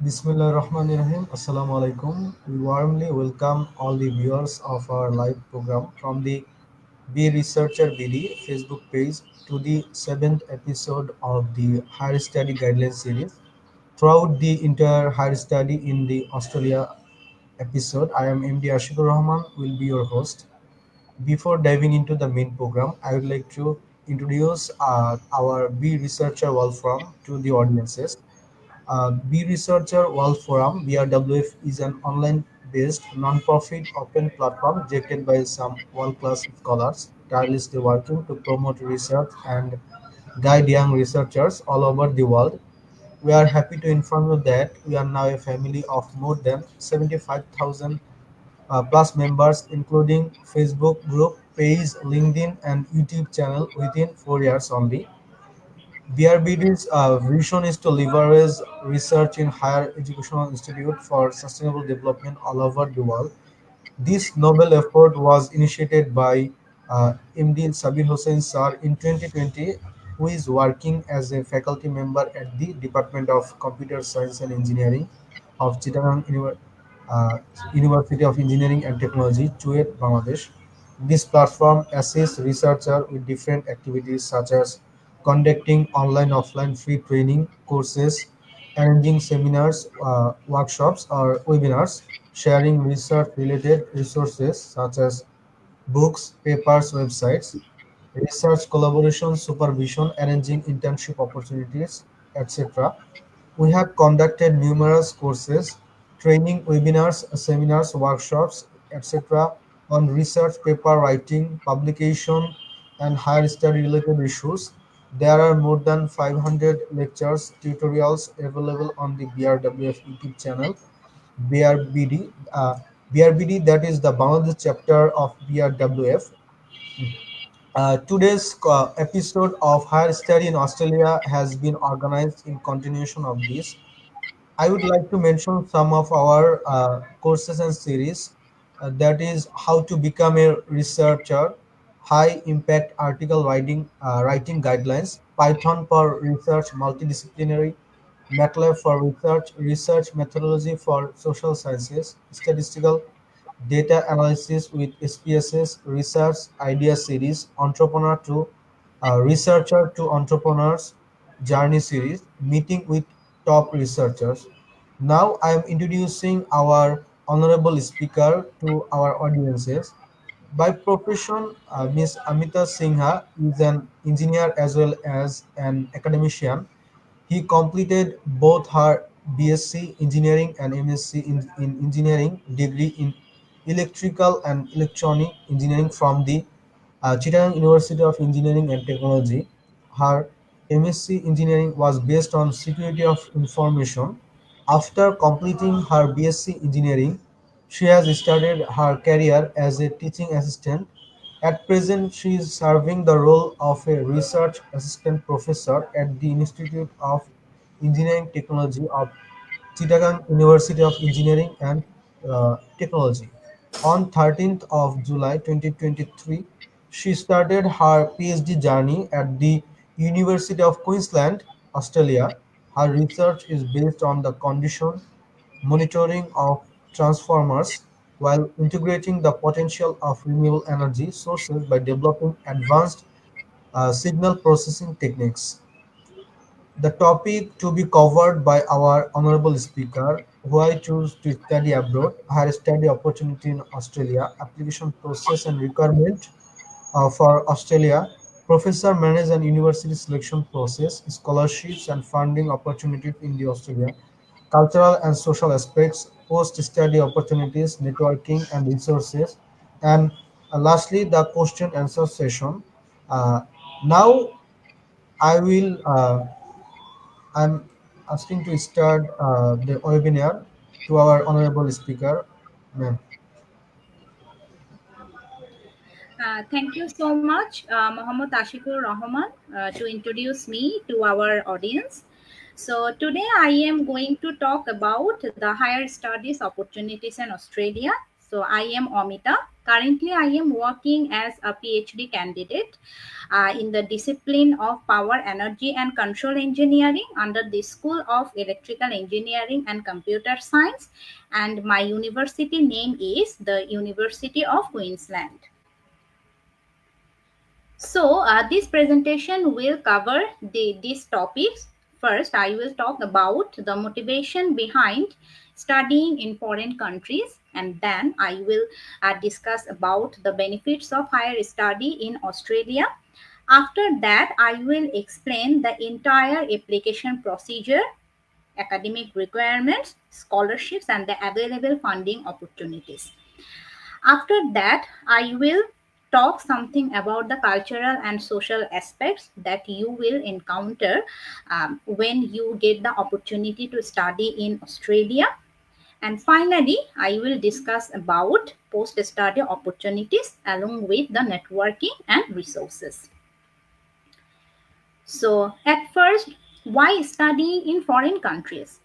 Bismillahirrahmanirrahim. Assalamu alaikum. We warmly welcome all the viewers of our live program from the Be Researcher BD Facebook page to the seventh episode of the Higher Study Guidelines series. Throughout the entire higher study in the Australia episode, I am MD Ashikur Rahman, will be your host. Before diving into the main program, I would like to introduce our Be Researcher Wolfram to the audiences. Be Researcher World Forum (BRWF) is an online-based non-profit open platform directed by some world-class scholars tirelessly working to promote research and guide young researchers all over the world. We are happy to inform you that we are now a family of more than 75,000 plus members, including Facebook group, page, LinkedIn, and YouTube channel within 4 years only. BRBD's vision is to leverage research in higher educational institutes for sustainable development all over the world. This noble effort was initiated by MD 𝗵𝗶𝗵𝗵 Sir in 2020, who is working as a faculty member at the Department of Computer Science and Engineering of uh, University of Engineering and Technology, 𝗕𝗥𝗕𝗗, Bangladesh. This platform assists researchers with different activities such as conducting online offline free training courses, arranging seminars, workshops, or webinars, sharing research related resources such as books, papers, websites, research collaboration, supervision, arranging internship opportunities, etc. We have conducted numerous courses, training, webinars, seminars, workshops, etc. on research paper writing, publication, and higher study related issues. There are more than 500 lectures, tutorials available on the BRWF YouTube channel. BRBD, BRBD, that is the Bangladesh chapter of BRWF. Today's episode of Higher Study in Australia has been organized in continuation of this. I would like to mention some of our courses and series. That is how to become a researcher, high impact article writing guidelines, Python for research multidisciplinary, MATLAB for research, research methodology for social sciences, statistical data analysis with SPSS, research idea series, entrepreneur to researcher to entrepreneurs journey series, meeting with top researchers. Now I am introducing our honorable speaker to our audiences. By profession, Ms. Amita Singha is an engineer as well as an academician. He completed both her BSc Engineering and MSc in Engineering degree in Electrical and Electronic Engineering from the Chittagong University of Engineering and Technology. Her MSc Engineering was based on Security of Information. After completing her BSc Engineering, she has started her career as a teaching assistant. At present, she is serving the role of a research assistant professor at the Institute of Engineering Technology of Chittagong University of Engineering and Technology. On 13th of July 2023, she started her PhD journey at the University of Queensland, Australia. Her research is based on the condition monitoring of transformers while integrating the potential of renewable energy sources by developing advanced signal processing techniques. The topic to be covered by our honorable speaker, who I choose to study abroad, higher study opportunity in Australia, application process and requirement for Australia, professor manage and university selection process, scholarships and funding opportunities in the Australia, cultural and social aspects, post-study opportunities, networking and resources, and lastly the question answer session. Uh, Now I will. I'm asking to start the webinar to our honorable speaker, ma'am. Thank you so much, Mohammed Ashikur Rahman, to introduce me to our audience. So, today I am going to talk about the higher studies opportunities in Australia. So, I am Amita. Currently, I am working as a PhD candidate in the discipline of Power, Energy and Control Engineering under the School of Electrical Engineering and Computer Science, and my university name is the University of Queensland. So this presentation will cover these topics. First, I will talk about the motivation behind studying in foreign countries, and then I will discuss about the benefits of higher study in Australia. After that, I will explain the entire application procedure, academic requirements, scholarships, and the available funding opportunities. After that, I will talk something about the cultural and social aspects that you will encounter when you get the opportunity to study in Australia. And finally, I will discuss about post-study opportunities along with the networking and resources. So at first, why studying in foreign countries?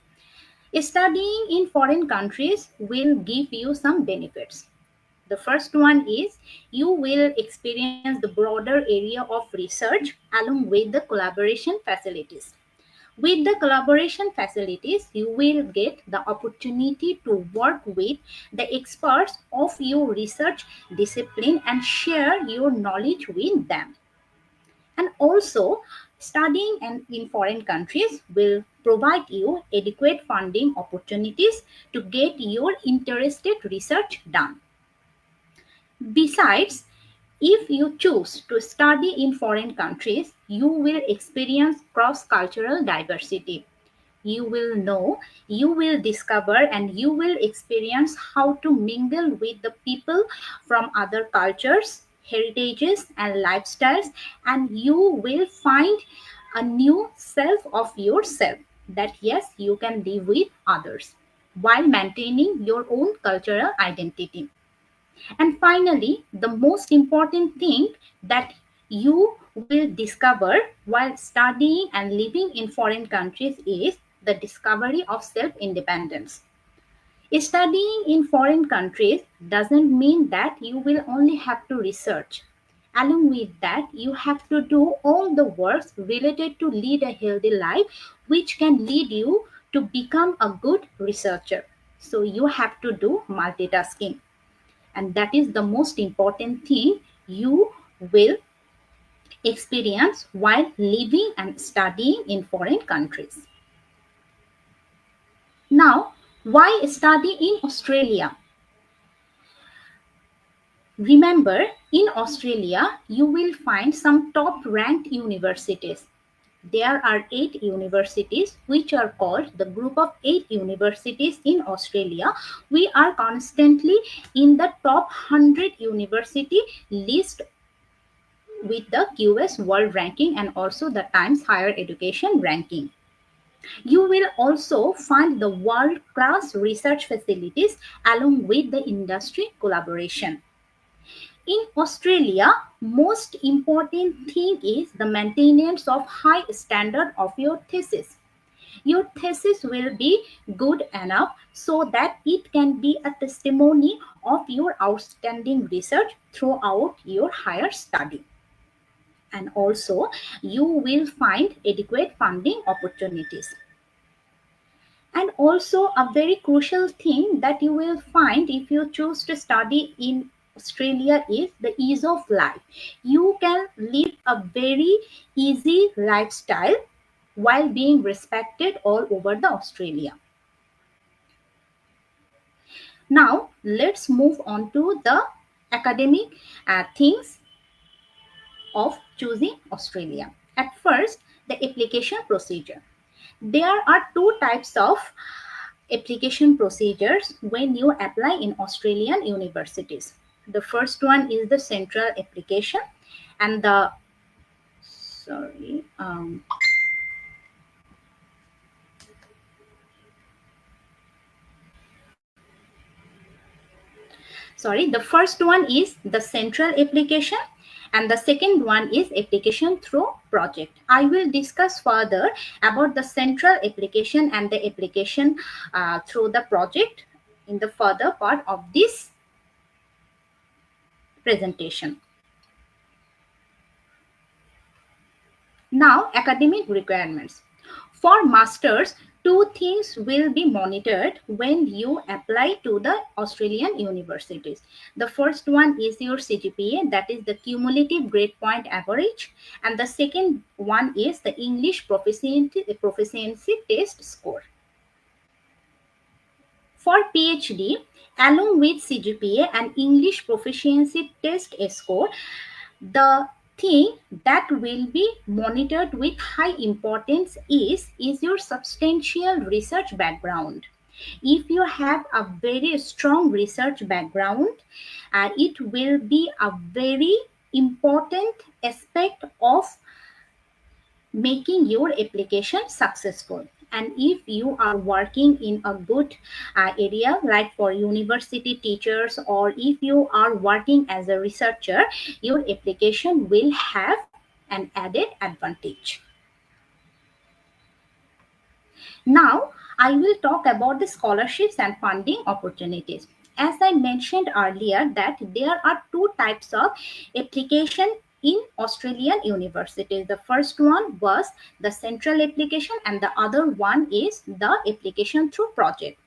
Studying in foreign countries will give you some benefits. The first one is you will experience the broader area of research along with the collaboration facilities. With the collaboration facilities, you will get the opportunity to work with the experts of your research discipline and share your knowledge with them. And also, studying in foreign countries will provide you adequate funding opportunities to get your interested research done. Besides, if you choose to study in foreign countries, you will experience cross-cultural diversity. You will know, you will discover, and you will experience how to mingle with the people from other cultures, heritages, and lifestyles, and you will find a new self of yourself that, yes, you can live with others while maintaining your own cultural identity. And finally, the most important thing that you will discover while studying and living in foreign countries is the discovery of self-independence. Studying in foreign countries doesn't mean that you will only have to research. Along with that, you have to do all the works related to lead a healthy life, which can lead you to become a good researcher. So you have to do multitasking. And that is the most important thing you will experience while living and studying in foreign countries. Now, why study in Australia? Remember, in Australia, you will find some top ranked universities. There are 8 universities which are called the group of 8 universities in Australia. We are constantly in the top 100 university list with the QS World Ranking and also the Times Higher Education Ranking. You will also find the world-class research facilities along with the industry collaboration. In Australia, most important thing is the maintenance of high standard of your thesis. Your thesis will be good enough so that it can be a testimony of your outstanding research throughout your higher study. And also, you will find adequate funding opportunities. And also, a very crucial thing that you will find if you choose to study in Australia is the ease of life. You can live a very easy lifestyle while being respected all over the Australia. Now, let's move on to the academic things of choosing Australia. At first, the application procedure. There are 2 types of application procedures when you apply in Australian universities. The first one is the central application, and the the first one is the central application, and the second one is application through project. I will discuss further about the central application and the application through the project in the further part of this presentation. Now, academic requirements. For masters, two things will be monitored when you apply to the Australian universities. The first one is your CGPA, that is the cumulative grade point average, and the second one is the English proficiency test score. For PhD, along with CGPA and English proficiency test score, the thing that will be monitored with high importance is your substantial research background. If you have a very strong research background, it will be a very important aspect of making your application successful. And if you are working in a good area, like for university teachers, or if you are working as a researcher, your application will have an added advantage. Now, I will talk about the scholarships and funding opportunities. As I mentioned earlier, that there are two types of application in Australian universities. The first one was the central application, and the other one is the application through project.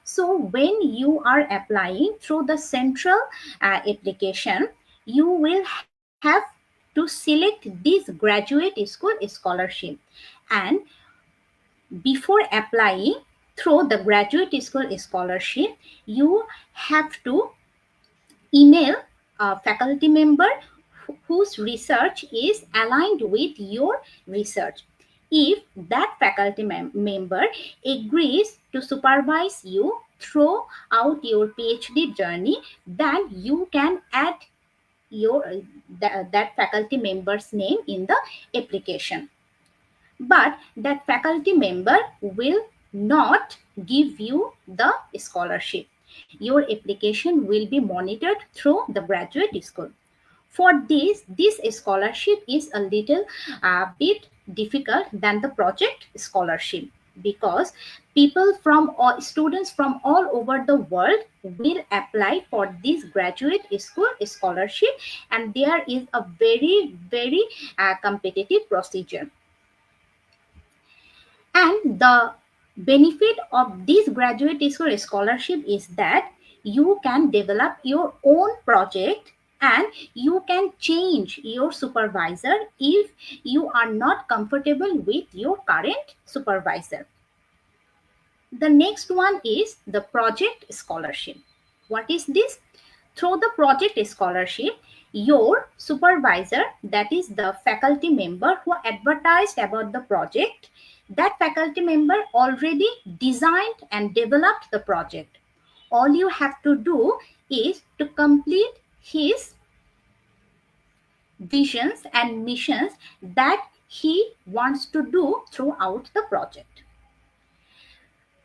So when you are applying through the central application, you will have to select this graduate school scholarship. And before applying through the graduate school scholarship, you have to email a faculty member whose research is aligned with your research. If that faculty member agrees to supervise you throughout your PhD journey, then you can add that faculty member's name in the application. But that faculty member will not give you the scholarship. Your application will be monitored through the graduate school. For this scholarship is a little bit difficult than the project scholarship, because students from all over the world will apply for this graduate school scholarship, and there is a very competitive procedure. And the benefit of this graduate school scholarship is that you can develop your own project, and you can change your supervisor if you are not comfortable with your current supervisor. The next one is the project scholarship. What is this? Through the project scholarship, your supervisor, that is the faculty member who advertised about the project, that faculty member already designed and developed the project. All you have to do is to complete his visions and missions that he wants to do throughout the project.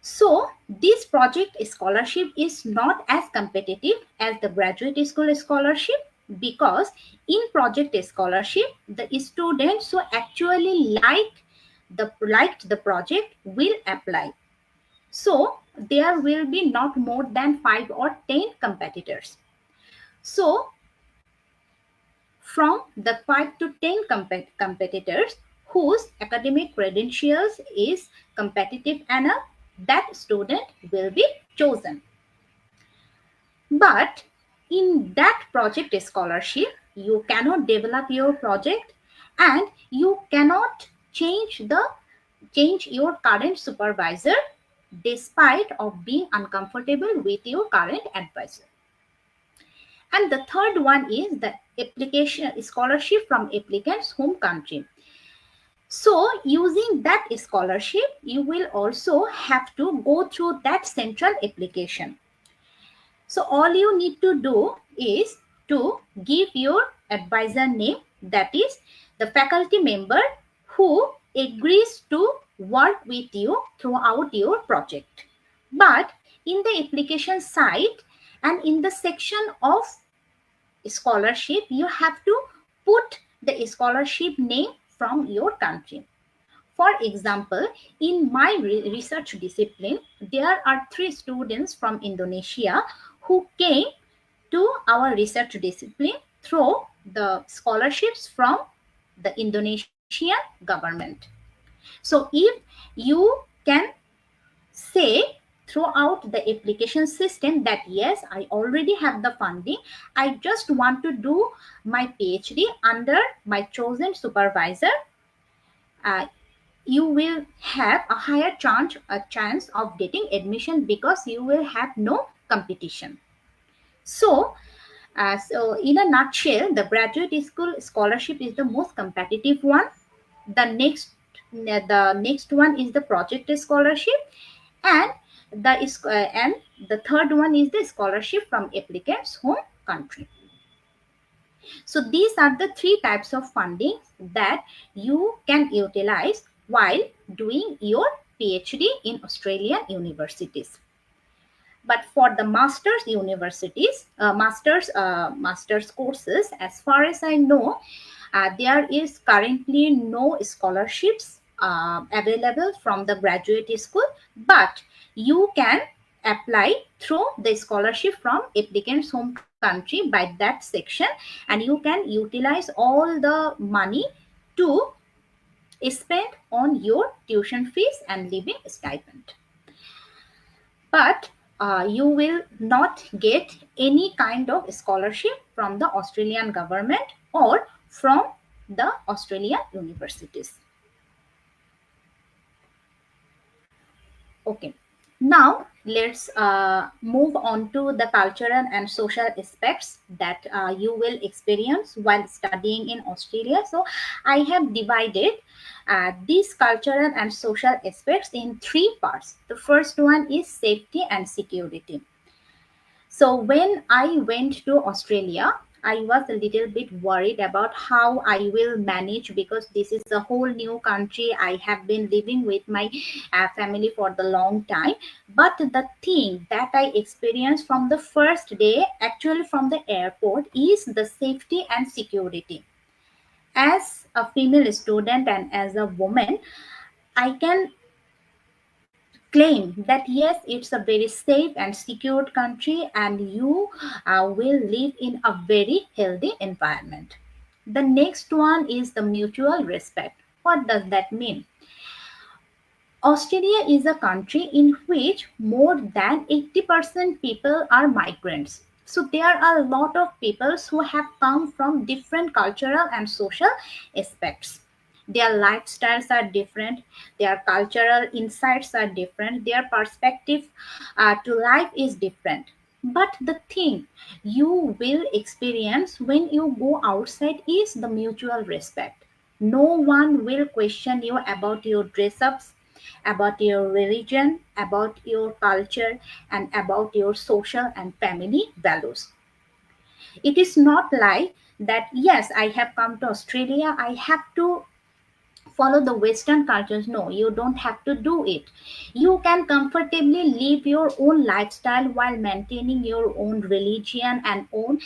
So this project scholarship is not as competitive as the graduate school scholarship, because in project scholarship, the students who actually liked the project will apply. So there will be not more than 5 or 10 competitors. So from the 5 to 10 competitors whose academic credentials is competitive enough, that student will be chosen. But in that project scholarship, you cannot develop your project, and you cannot change your current supervisor despite of being uncomfortable with your current advisor. And the third one is the application scholarship from applicant's home country. So using that scholarship, you will also have to go through that central application. So all you need to do is to give your advisor name, that is the faculty member who agrees to work with you throughout your project. But in the application site and in the section of scholarship, you have to put the scholarship name from your country. For example, in my research discipline, there are 3 students from Indonesia who came to our research discipline through the scholarships from the Indonesian government. So if you can say throughout the application system that yes, I already have the funding, I just want to do my PhD under my chosen supervisor, you will have a higher chance of getting admission because you will have no competition. So in a nutshell, the graduate school scholarship is the most competitive one. The next one is the project scholarship, and the third one is the scholarship from applicant's home country. So these are the three types of funding that you can utilize while doing your PhD in Australian universities. But for the master's universities, master's courses, as far as I know, there is currently no scholarships available from the graduate school, but you can apply through the scholarship from applicant's home country by that section, and you can utilize all the money to spend on your tuition fees and living stipend. But you will not get any kind of scholarship from the Australian government or from the Australian universities. Okay, now let's move on to the cultural and social aspects that you will experience while studying in Australia. So I have divided these cultural and social aspects in three parts. The first one is safety and security. So when I went to Australia, I was a little bit worried about how I will manage, because this is a whole new country. I have been living with my family for the long time. But the thing that I experienced from the first day, actually from the airport, is the safety and security. As a female student and as a woman, I can claim that yes, it's a very safe and secured country, and you will live in a very healthy environment. The next one is the mutual respect. What does that mean? Australia is a country in which more than 80% people are migrants. So there are a lot of people who have come from different cultural and social aspects. Their lifestyles are different, their cultural insights are different, their perspective to life is different. But the thing you will experience when you go outside is the mutual respect. No one will question you about your dress ups, about your religion, about your culture, and about your social and family values. It is not like that, yes, I have come to Australia, I have to follow the Western cultures. No, you don't have to do it. You can comfortably live your own lifestyle while maintaining your own religion and own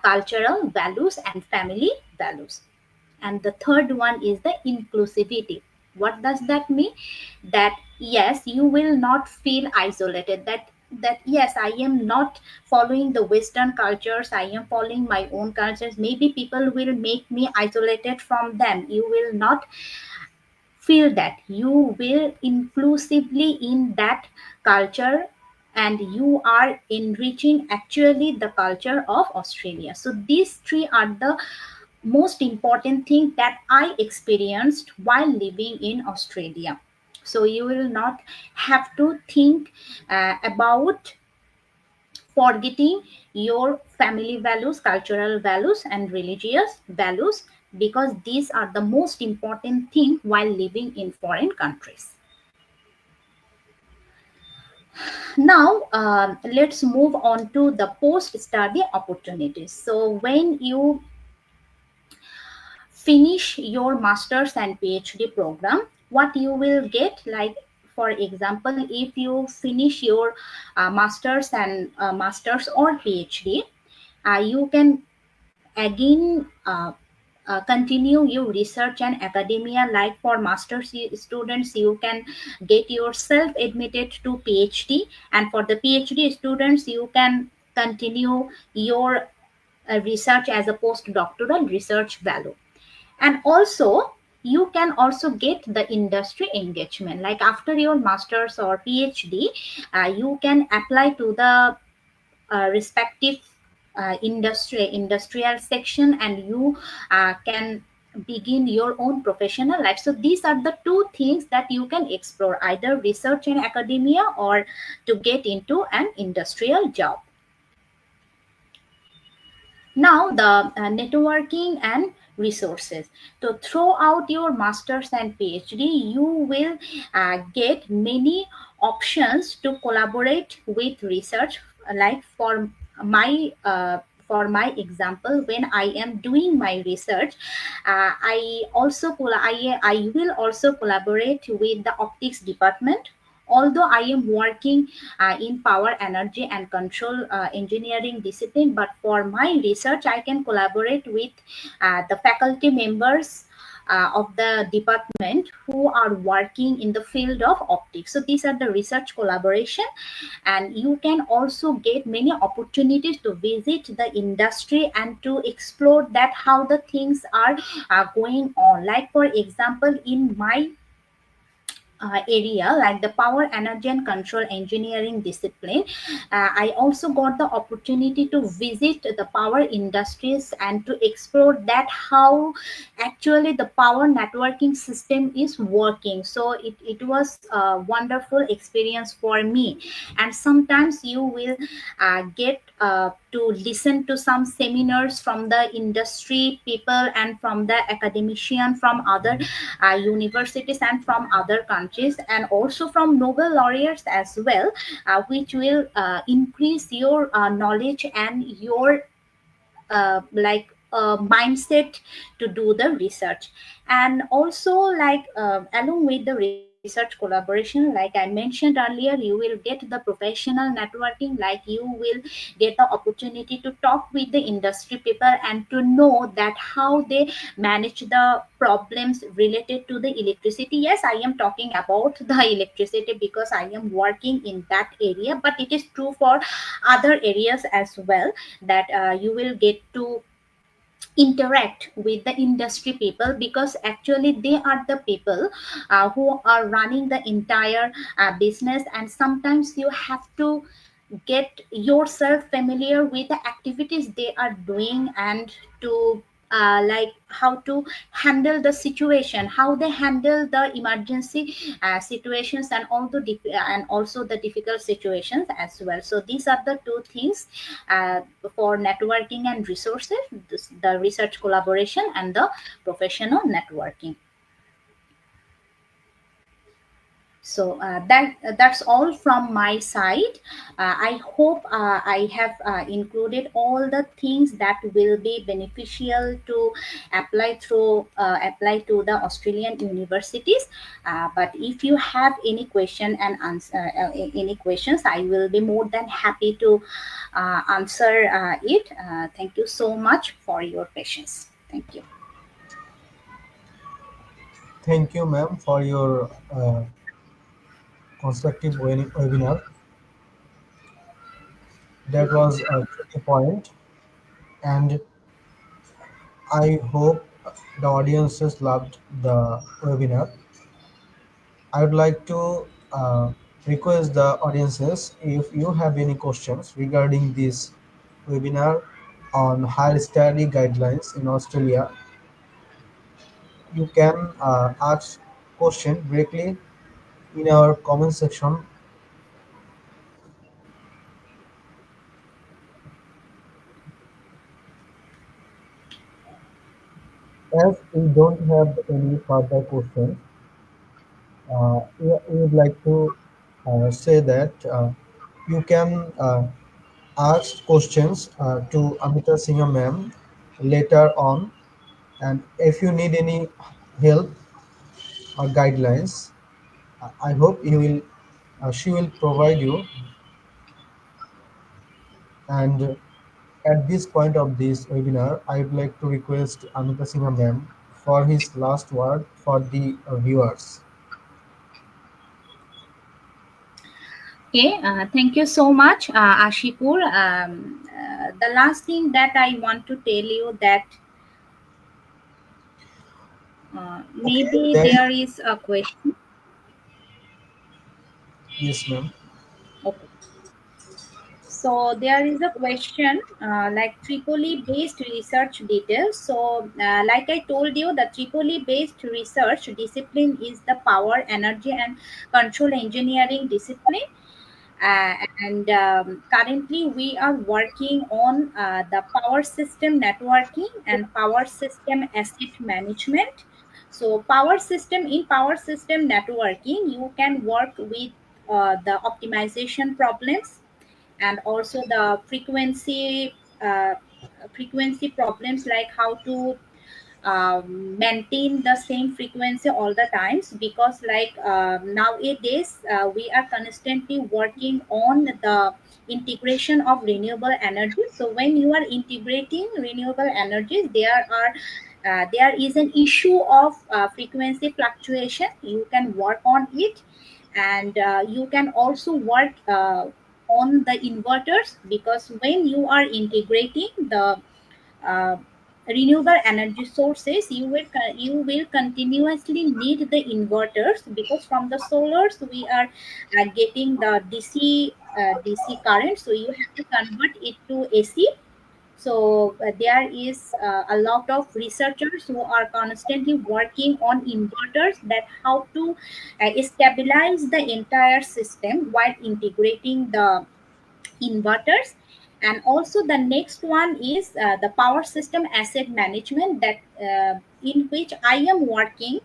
cultural values and family values. And the third one is the inclusivity. What does that mean? That yes, you will not feel isolated, that yes, I am not following the Western cultures, I am following my own cultures. Maybe people will make me isolated from them. You will not feel that. You will inclusively in that culture, and you are enriching actually the culture of Australia. So these three are the most important thing that I experienced while living in Australia. So you will not have to think about forgetting your family values, cultural values, and religious values, because these are the most important thing while living in foreign countries. Now, let's move on to the post-study opportunities. So when you finish your master's and PhD program, what you will get, like for example, if you finish your master's or PhD, you can again continue your research and academia. Like for master's students, you can get yourself admitted to PhD, and for the PhD students, you can continue your research as a postdoctoral research fellow. And also you can also get the industry engagement, like after your masters or phd, you can apply to the respective industrial section, and you can begin your own professional life. So these are the two things that you can explore, either research and academia or to get into an industrial job. Now, the networking and resources. So, throughout your masters and PhD, you will get many options to collaborate with research. Like my for my example, when I am doing my research, I will also collaborate with the optics department. Although I am working in power, energy, and control engineering discipline, but for my research, I can collaborate with the faculty members of the department who are working in the field of optics. So these are the research collaboration, and you can also get many opportunities to visit the industry and to explore that how the things are going on. Like for example, in my area, like the power, energy, and control engineering discipline, I also got the opportunity to visit the power industries and to explore that how actually the power networking system is working. So it was a wonderful experience for me. And sometimes you will get to listen to some seminars from the industry people and from the academician from other universities and from other countries, and also from Nobel laureates as well, which will increase your knowledge and your mindset to do the research. And also, like along with the research collaboration, like I mentioned earlier, you will get the professional networking, like you will get the opportunity to talk with the industry people and to know that how they manage the problems related to the electricity. Yes, I am talking about the electricity because I am working in that area, but it is true for other areas as well, that you will get to interact with the industry people, because actually they are the people who are running the entire business. And sometimes you have to get yourself familiar with the activities they are doing, and to like how to handle the situation, how they handle the emergency situations, and and also the difficult situations as well. So these are the two things uh, for networking and resources: the research collaboration and the professional networking. So that's all from my side. I hope I have included all the things that will be beneficial to apply to the Australian universities. But if you have any question and any questions, I will be more than happy to answer it. Thank you so much for your patience. Thank you. Thank you, ma'am, for your constructive webinar. That was a tricky point, and I hope the audiences loved the webinar. I would like to request the audiences, if you have any questions regarding this webinar on higher study guidelines in Australia, you can ask question directly in our comment section. As we don't have any further questions, we would like to say that you can ask questions to Amita Singh ma'am later on, and if you need any help or guidelines, I hope you will she will provide you. And at this point of this webinar, I would like to request Amita Singh ma'am for his last word for the viewers. Okay, thank you so much, Ashipur. The last thing that I want to tell you that Okay, maybe there is, there is a question. yes, ma'am. Okay. So there is a question like Tripoli based research details. So, like I told you, the Tripoli based research discipline is the power, energy, and control engineering discipline. And currently, we are working on the power system networking and power system asset management. So, power system networking, you can work with the optimization problems and also the frequency problems like how to maintain the same frequency all the times, because like nowadays we are constantly working on the integration of renewable energy. So when you are integrating renewable energies, there is an issue of frequency fluctuation. You can work on it, and you can also work on the inverters, because when you are integrating the uh, renewable energy sources, you will continuously need the inverters, because from the solars we are getting the DC current, so you have to convert it to AC. So there is a lot of researchers who are constantly working on inverters, that how to stabilize the entire system while integrating the inverters. And also the next one is the power system asset management, that in which I am working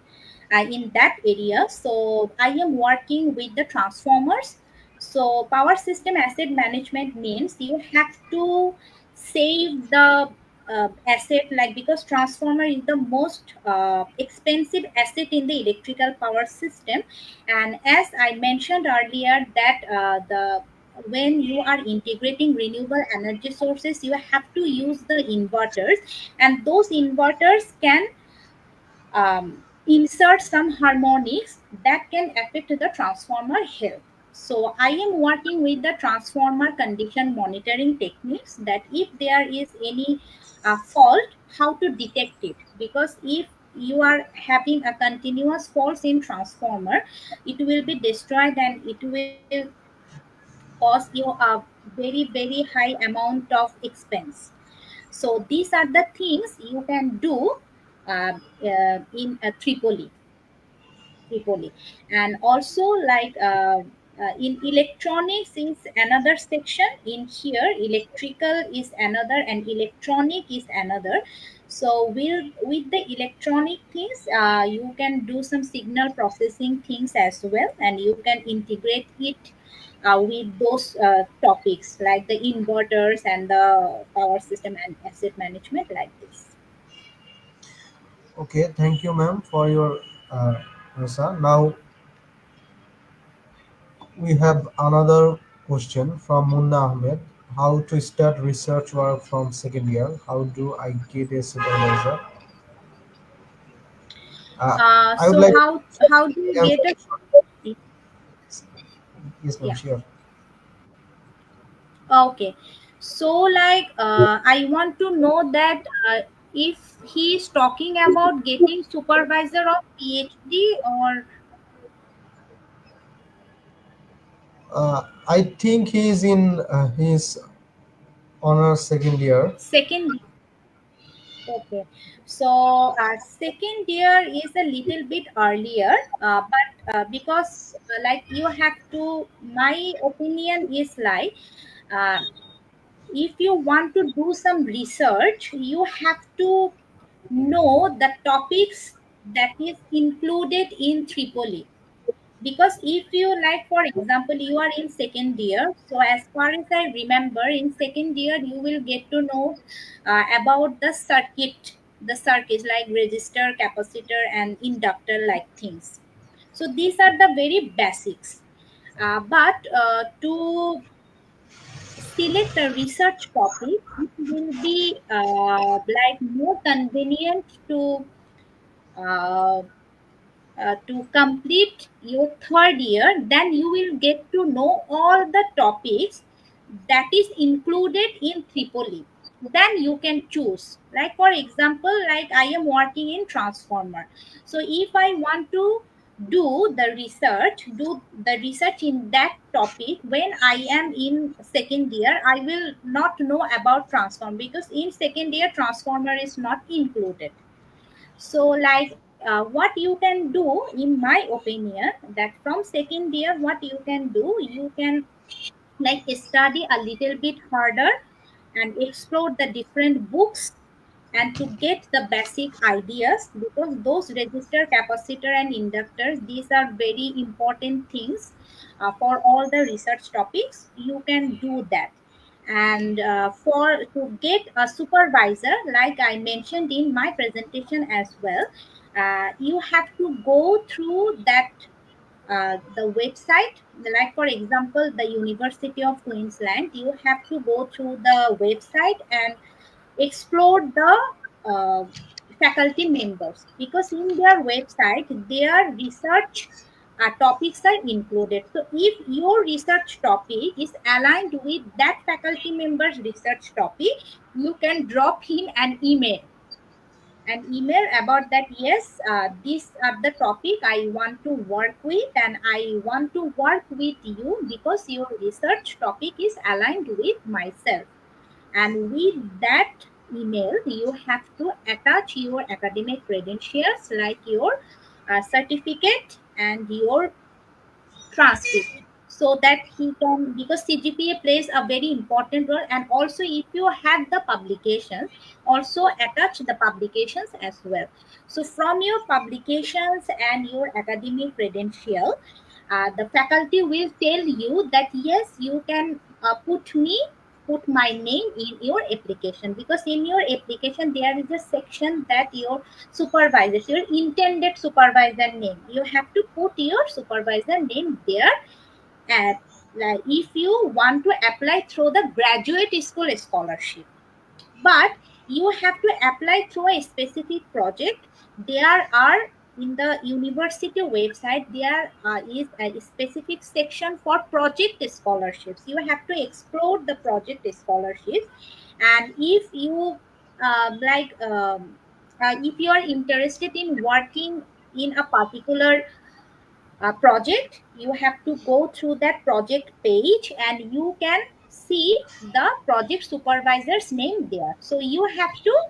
in that area. So I am working with the transformers. So power system asset management means you have to save the asset, like, because transformer is the most expensive asset in the electrical power system. And as I mentioned earlier, that the when you are integrating renewable energy sources, you have to use the inverters, and those inverters can insert some harmonics that can affect the transformer health. So I am working with the transformer condition monitoring techniques, that if there is any fault, how to detect it. Because if you are having a continuous fault in transformer, it will be destroyed and it will cost you a very high amount of expense. So these are the things you can do in Tripoli. And also like in electronics is another section. In here, electrical is another and electronic is another. So with the electronic things, you can do some signal processing things as well, and you can integrate it with those topics like the inverters and the power system and asset management, like this. Okay, thank you, ma'am, for your answer. Now we have another question from Munna Ahmed. How to start research work from second year? How do I get a supervisor? Uh, I would So like how do you to answer get this one. a Yes, ma'am, yeah. sure. Okay. So, like, I want to know that if he is talking about getting supervisor of PhD or I think he is in his honor second year. second. Okay. So, second year is a little bit earlier, but because, like, you have to, my opinion is like, uh, if you want to do some research, you have to know the topics that is included in Tripoli. Because if you, like, for example, you are in second year, so as far as I remember, in second year you will get to know about the circuits like resistor, capacitor, and inductor, like things. So these are the very basics. But to select a research topic, it will be like more convenient to uh, to complete your third year, then you will get to know all the topics that is included in Tripoli. Then you can choose. Like for example, like I am working in transformer. So if I want to do the research in that topic when I am in second year, I will not know about transformer because in second year transformer is not included. So like what you can do in my opinion, that from second year what you can do, you can like study a little bit harder and explore the different books and to get the basic ideas, because those resistor, capacitor and inductors, these are very important things for all the research topics. You can do that. And for to get a supervisor, like I mentioned in my presentation as well, you have to go through that the website. Like for example, the University of Queensland, you have to go through the website and explore the uh, faculty members, because in their website their research topics are included. So if your research topic is aligned with that faculty member's research topic, you can drop him an email about that. Yes, these are the topic I want to work with, and I want to work with you because your research topic is aligned with myself. And with that email you have to attach your academic credentials, like your certificate and your transcript, so that he can, because CGPA plays a very important role. And also if you have the publications, also attach the publications as well. So from your publications and your academic credential, the faculty will tell you that yes, you can put my name in your application, because in your application there is a section that your supervisor, your intended supervisor name, you have to put your supervisor name there. And like if you want to apply through the graduate school scholarship, but you have to apply through a specific project. There are, in the university website there is a specific section for project scholarships. You have to explore the project scholarships. And if you if you are interested in working in a particular project, you have to go through that project page and you can see the project supervisor's name there. So you have to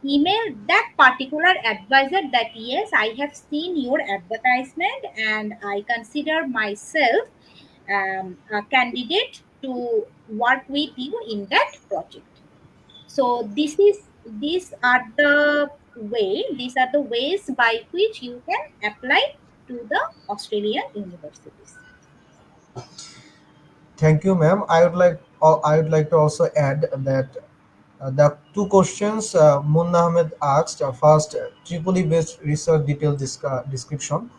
email that particular advisor that yes, I have seen your advertisement and I consider myself a candidate to work with you in that project. So these are the ways by which you can apply to the Australian universities. Thank you, ma'am. I would like to also add that the two questions Munna Ahmed asked, first, Tripoli based research detailed description.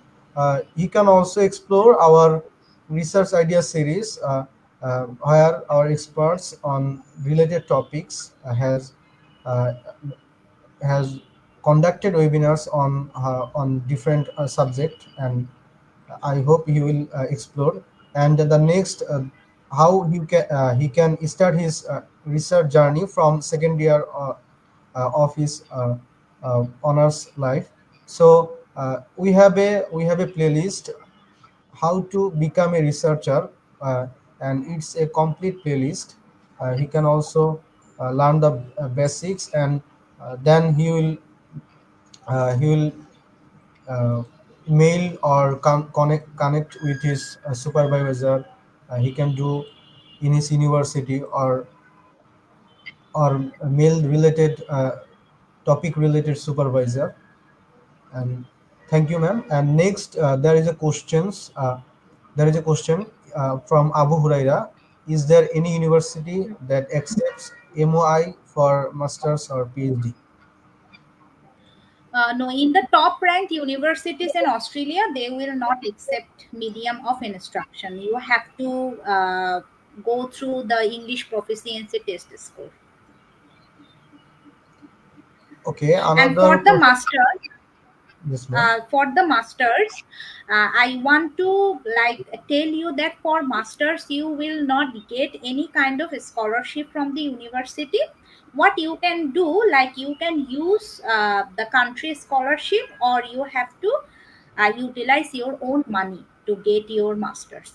He can also explore our research idea series, where our experts on related topics uh, has conducted webinars on different subject, and I hope he will explore. And the next, how he can start his research journey from second year of his honors life. So we have a playlist, how to become a researcher, and it's a complete playlist. He can also learn the basics, and then he will uh, mail or connect with his supervisor. He can do in his university, or mail related topic related supervisor. And thank you, ma'am. And next, there is a question from Abu Huraira. Is there any university that accepts MOI for masters or PhD? No, in the top ranked universities in Australia, they will not accept medium of instruction. You have to go through the English proficiency test score. Okay, And for another the question. master, Yes, ma'am. For the masters, I want to like tell you that for masters you will not get any kind of scholarship from the university. What you can do, like you can use the country scholarship, or you have to utilize your own money to get your masters.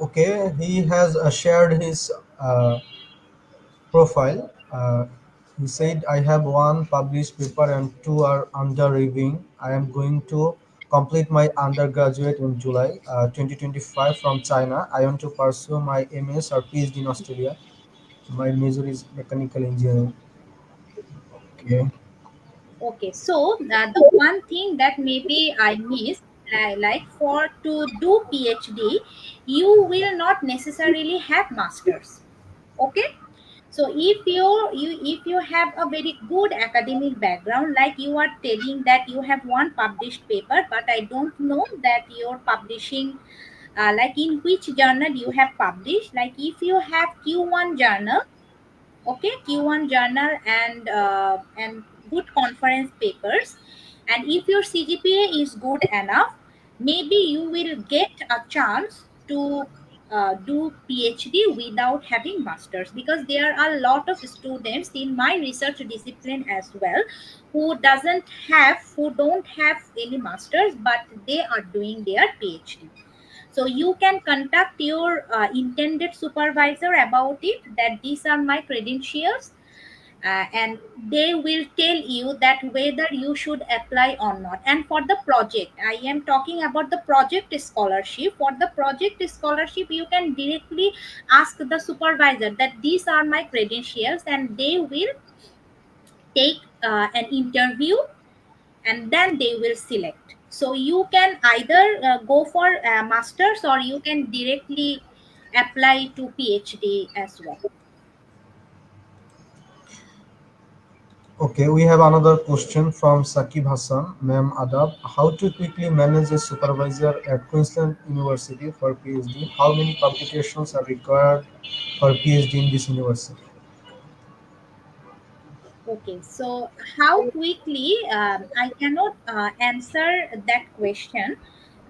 Okay, he has shared his profile. He said, I have one published paper and two are under reviewing. I am going to complete my undergraduate in July 2025 from China. I want to pursue my MS or PhD in Australia. My major is mechanical engineering. Okay. Okay, so the one thing that maybe I missed, like for to do PhD, you will not necessarily have masters. Okay, so if you have a very good academic background, like you are telling that you have one published paper, but I don't know that you're publishing, like in which journal you have published. Like if you have Q1 journal, okay, Q1 journal, and good conference papers, and if your CGPA is good enough, maybe you will get a chance to do PhD without having masters, because there are a lot of students in my research discipline as well who don't have any masters, but they are doing their PhD. So you can contact your intended supervisor about it, that these are my credentials, and they will tell you that whether you should apply or not. And for the project, I am talking about the project scholarship. For the project scholarship, you can directly ask the supervisor that these are my credentials, and they will take an interview, and then they will select. So you can either go for masters, or you can directly apply to PhD as well. Okay, we have another question from Sakib Hassan. Ma'am Adab, how to quickly manage a supervisor at Queensland University for PhD? How many publications are required for PhD in this university? Okay, so how quickly, I cannot answer that question,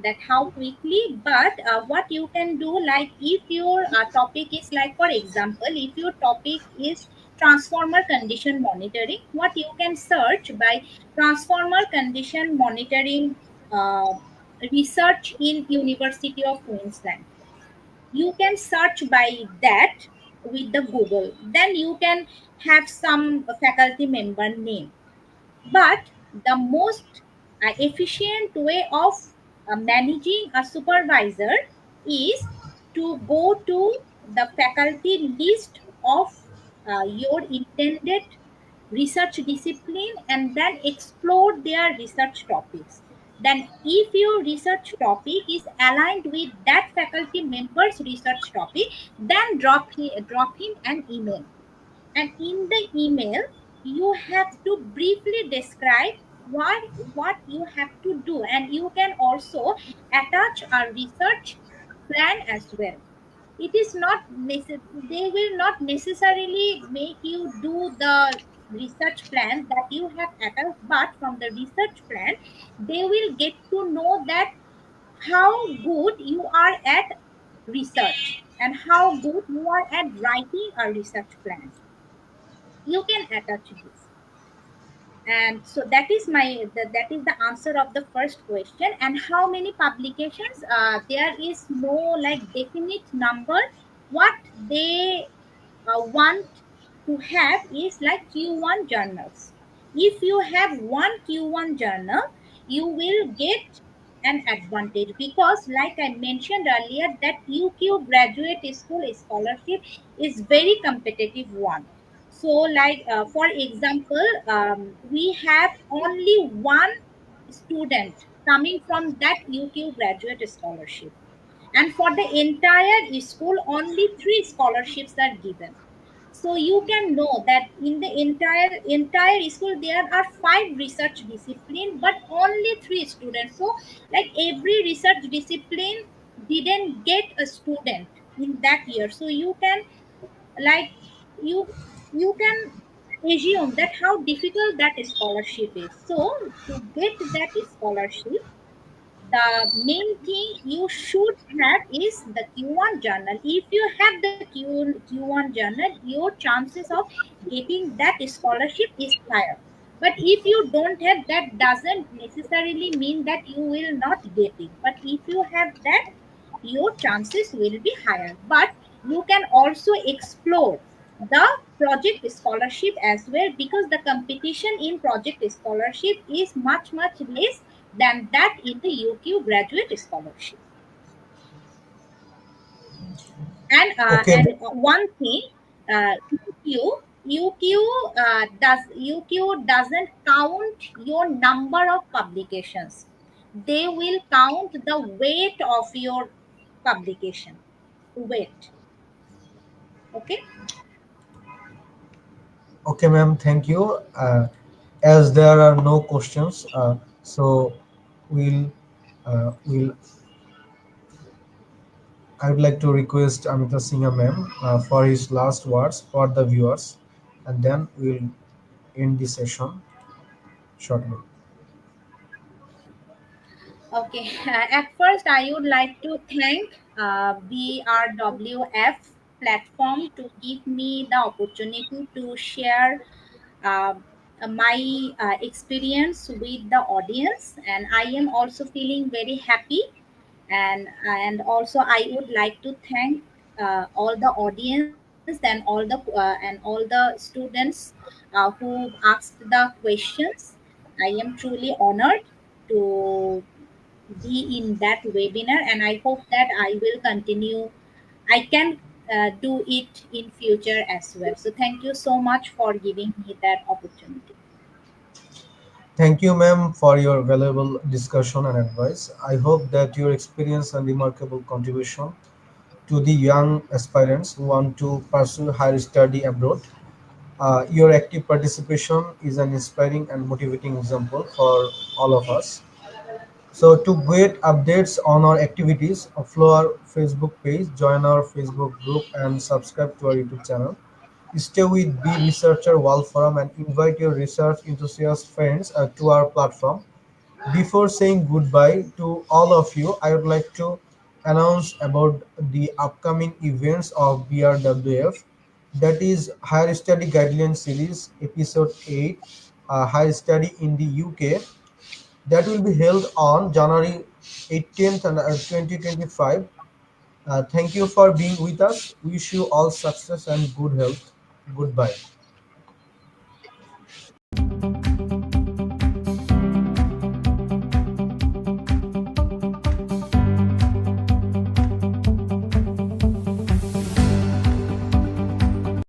that how quickly, but what you can do, like if your topic is, like for example, if your topic is transformer condition monitoring, what you can search by transformer condition monitoring uh, research in University of Queensland. You can search by that with the Google, then you can have some faculty member name. But the most efficient way of managing a supervisor is to go to the faculty list of your intended research discipline, and then explore their research topics. Then, if your research topic is aligned with that faculty member's research topic, then drop him an email, and in the email you have to briefly describe what you have to do, and you can also attach a research plan as well. It is not they will not necessarily make you do the research plan that you have attached, but from the research plan they will get to know that how good you are at research, and how good you are at writing a research plan. You can attach this. And so that is that is the answer of the first question. And how many publications, there is no like definite number. What they want to have is like Q1 journals. If you have one Q1 journal, you will get an advantage, because like I mentioned earlier, that UQ graduate school scholarship is very competitive one. So like for example, we have only one student coming from that UQ graduate scholarship, and for the entire school only three scholarships are given. So you can know that in the entire school there are five research discipline, but only three students. So like every research discipline didn't get a student in that year. So you can, like, you you can assume that how difficult that scholarship is. So to get that scholarship, the main thing you should have is the Q1 journal. If you have the Q1 journal, your chances of getting that scholarship is higher. But if you don't have, that doesn't necessarily mean that you will not get it. But if you have that, your chances will be higher. But you can also explore the project scholarship as well, because the competition in project scholarship is much less than that in the UQ graduate scholarship. Okay, And one thing, UQ doesn't count your number of publications. They will count the weight of your publication. Weight. Okay. okay, ma'am. Thank you. As there are no questions, so we'll we'll I would like to request Amita Singh ma'am for his last words for the viewers, and then we'll end the session shortly. Okay, at first I would like to thank BRWF platform to give me the opportunity to share uh, my experience with the audience, and I am also feeling very happy. And also I would like to thank all the audience and all the students who asked the questions. I am truly honored to be in that webinar, and I hope that I will continue. I can do it in future as well. So thank you so much for giving me that opportunity. Thank you, ma'am, for your valuable discussion and advice. I hope that your experience and remarkable contribution to the young aspirants who want to pursue higher study abroad. Your active participation is an inspiring and motivating example for all of us. So, to get updates on our activities, follow our Facebook page, join our Facebook group, and subscribe to our YouTube channel. Stay with the Researcher Wall Forum and invite your research enthusiast friends to our platform. Before saying goodbye to all of you, I would like to announce about the upcoming events of BRWF, that is Higher Study Guideline Series Episode 8, Higher Study in the UK, that will be held on January 18th and 2025. Thank you for being with us. Wish you all success and good health. Goodbye.